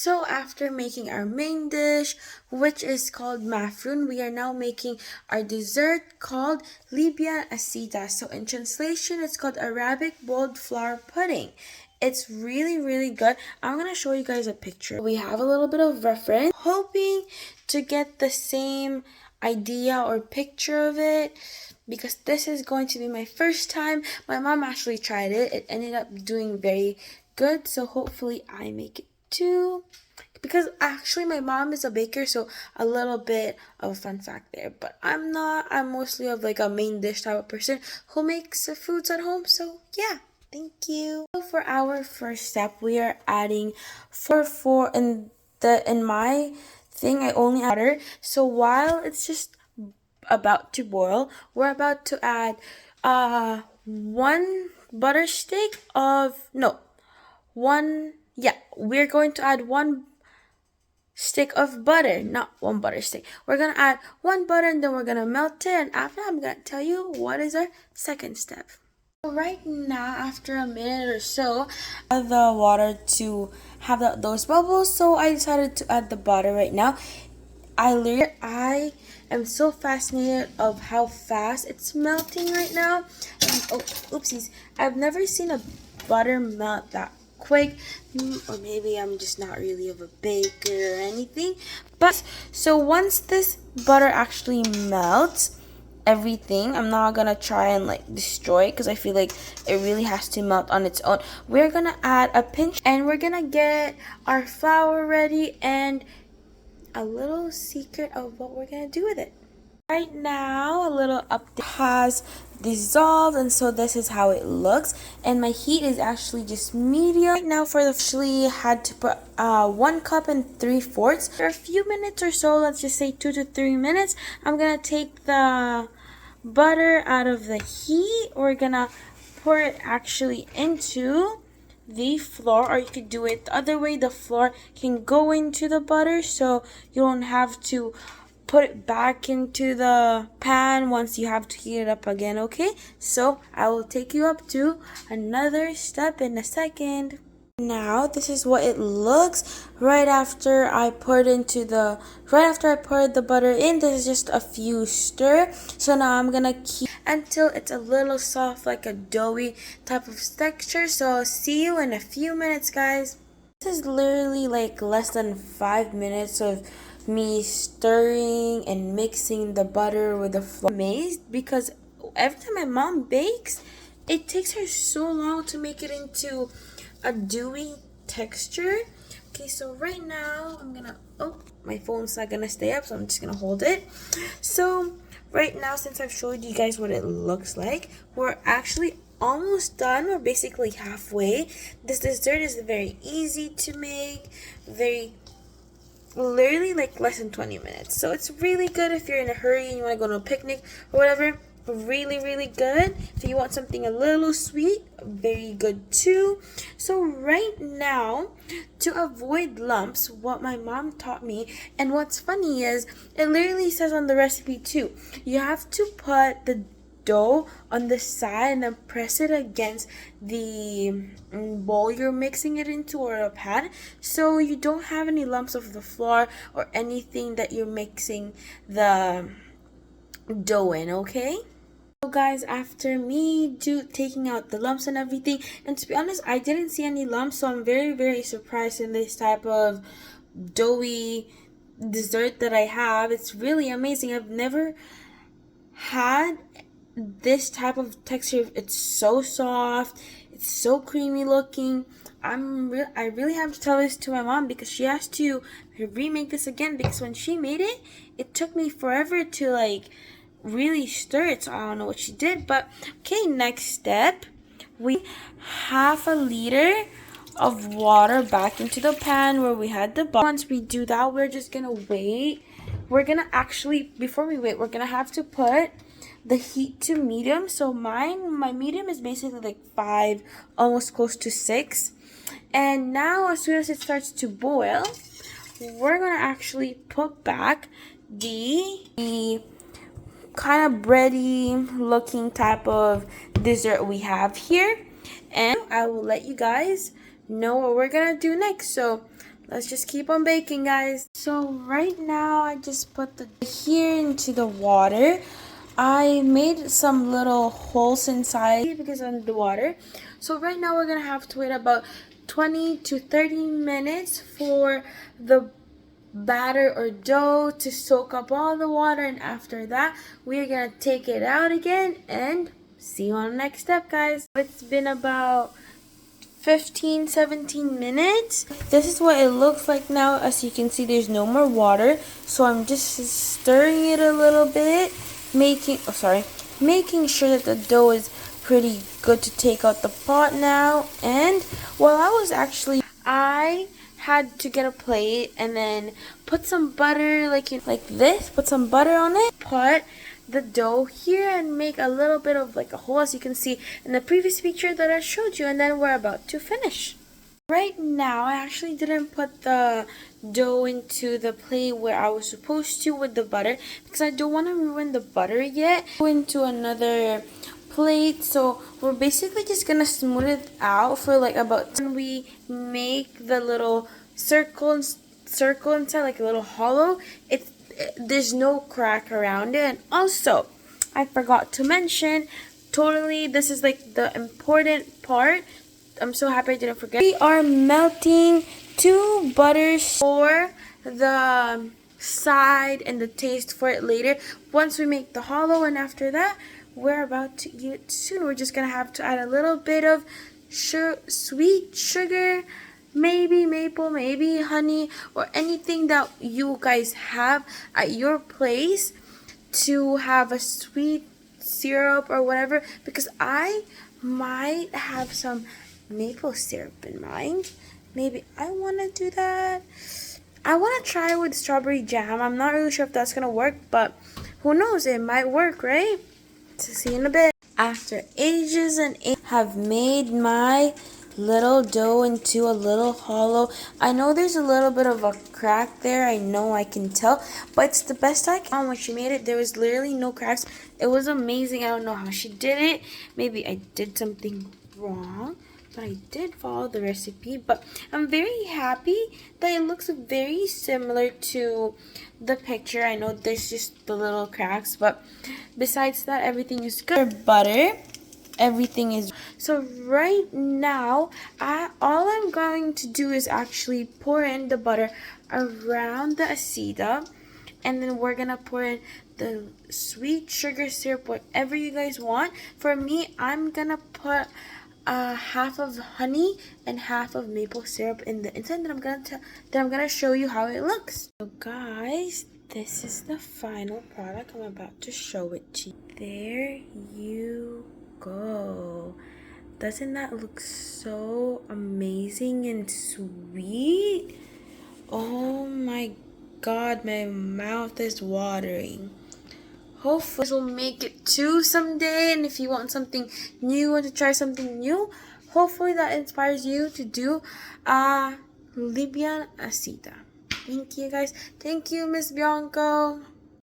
So after making our main dish, which is called macaroon, we are now making our dessert called libya aseeda. So in translation, it's called Arabic boiled flour pudding. It's really good. I'm gonna show you guys a picture. We have a little bit of reference, hoping to get the same idea or picture of it, because this is going to be my first time. My mom actually tried it. It ended up doing very good, so hopefully I make it too, because actually my mom is a baker, so a little bit of a fun fact there. But I'm not. I'm mostly of like a main dish type of person who makes foods at home, so yeah. Thank you. So for our first step, we are adding four in my thing I only add water. So while it's just about to boil, we're about to add one butter stick of no one yeah we're going to add one stick of butter, not one butter stick. We're gonna add one butter and then we're gonna melt it, and after I'm gonna tell you what is our second step. Right now, after a minute or so, add the water to have those bubbles, so I decided to add the butter right now. I am so fascinated of how fast it's melting right now. And, oh, oopsies. I've never seen a butter melt that quick. Or maybe I'm just not really of a baker or anything. But, so once this butter actually melts, everything, I'm not gonna try and like destroy it because I feel like it really has to melt on its own. We're gonna add a pinch and we're gonna get our flour ready and a little secret of what we're gonna do with it. Right now, a little update has dissolved, and so this is how it looks. And my heat is actually just medium. Right now, for the actually had to put 1 cup and 3/4. For a few minutes or so, let's just say 2 to 3 minutes, I'm gonna take the butter out of the heat. We're gonna pour it actually into the flour, or you could do it the other way. The flour can go into the butter, so you don't have to put it back into the pan once you have to heat it up again. Okay, so I will take you up to another step in a second. Now this is what it looks right after I poured the butter in. This is just a few stir. So now I'm gonna keep until it's a little soft, like a doughy type of texture. So I'll see you in a few minutes, guys. This is literally like less than 5 minutes of me stirring and mixing the butter with the flour. I'm amazed because every time my mom bakes, it takes her so long to make it into a dewy texture. Okay, so right now I'm gonna, oh, my phone's not gonna stay up, so I'm just gonna hold it. So right now, since I've showed you guys what it looks like, we're actually almost done. We're basically halfway. This dessert is very easy to make, literally like less than 20 minutes. So it's really good if you're in a hurry and you want to go to a picnic or whatever. Really good. If you want something a little sweet, very good too. So right now, to avoid lumps, what my mom taught me, and what's funny is it literally says on the recipe too, you have to put the dough on the side and then press it against the bowl you're mixing it into, or a pan, so you don't have any lumps of the flour or anything that you're mixing the dough in. Okay, so guys, after me taking out the lumps and everything, and to be honest, I didn't see any lumps, so I'm very surprised in this type of doughy dessert that I have. It's really amazing. I've never had this type of texture. It's so soft, it's so creamy looking. I really have to tell this to my mom because she has to remake this again, because when she made it, it took me forever to like really stir it, so I don't know what she did. But okay, next step, we 1/2 liter of water back into the pan where we had the butter. Once we do that, we're just gonna wait. We're gonna actually, before we wait, we're gonna have to put the heat to medium. So my medium is basically like 5, almost close to 6. And now as soon as it starts to boil, we're gonna actually put back the kind of bready looking type of dessert we have here, and I will let you guys know what we're gonna do next. So let's just keep on baking, guys. So right now I just put the here into the water. I made some little holes inside because of the water. So right now we're gonna have to wait about 20 to 30 minutes for the batter or dough to soak up all the water, and after that we're gonna take it out again and see you on the next step, guys. It's been about 15-17 minutes. This is what it looks like now. As you can see, there's no more water, so I'm just stirring it a little bit, making sure that the dough is pretty good to take out the pot now. And while I had to get a plate and then put some butter like this, put some butter on it, put the dough here and make a little bit of like a hole, as you can see in the previous picture that I showed you, and then we're about to finish. Right now I actually didn't put the dough into the plate where I was supposed to with the butter because I don't want to ruin the butter yet. Go into another plate, so we're basically just gonna smooth it out for like about, when we make the little circle inside, like a little hollow, there's no crack around it. And also, I forgot to mention, totally, this is like the important part. I'm so happy I didn't forget. We are melting 2 butters for the side and the taste for it later once we make the hollow, and after that we're about to eat it soon. We're just gonna have to add a little bit of sweet sugar, maybe maple, maybe honey, or anything that you guys have at your place to have a sweet syrup or whatever, because I might have some maple syrup in mind. Maybe I want to do that. I want to try with strawberry jam. I'm not really sure if that's gonna work, but who knows, it might work, right? So see you in a bit. After ages and ages, have made my little dough into a little hollow. I know there's a little bit of a crack there, I know, I can tell, but it's the best I can. When she made it, there was literally no cracks. It was amazing. I don't know how she did it. Maybe I did something wrong, but I did follow the recipe. But I'm very happy that it looks very similar to the picture. I know there's just the little cracks, but besides that, everything is good. Butter, everything is. So right now all I'm going to do is actually pour in the butter around the aseeda, and then we're gonna pour in the sweet sugar syrup, whatever you guys want. For me, I'm gonna put half of honey and half of maple syrup in the inside. Then I'm gonna show you how it looks. So guys, this is the final product. I'm about to show it to you. There you go. Doesn't that look so amazing and sweet? Oh my god, my mouth is watering. Hopefully this will make it too someday, and if you want something new and to try something new, hopefully that inspires you to do Libyan aseeda. Thank you guys. Thank you, Miss Bianco.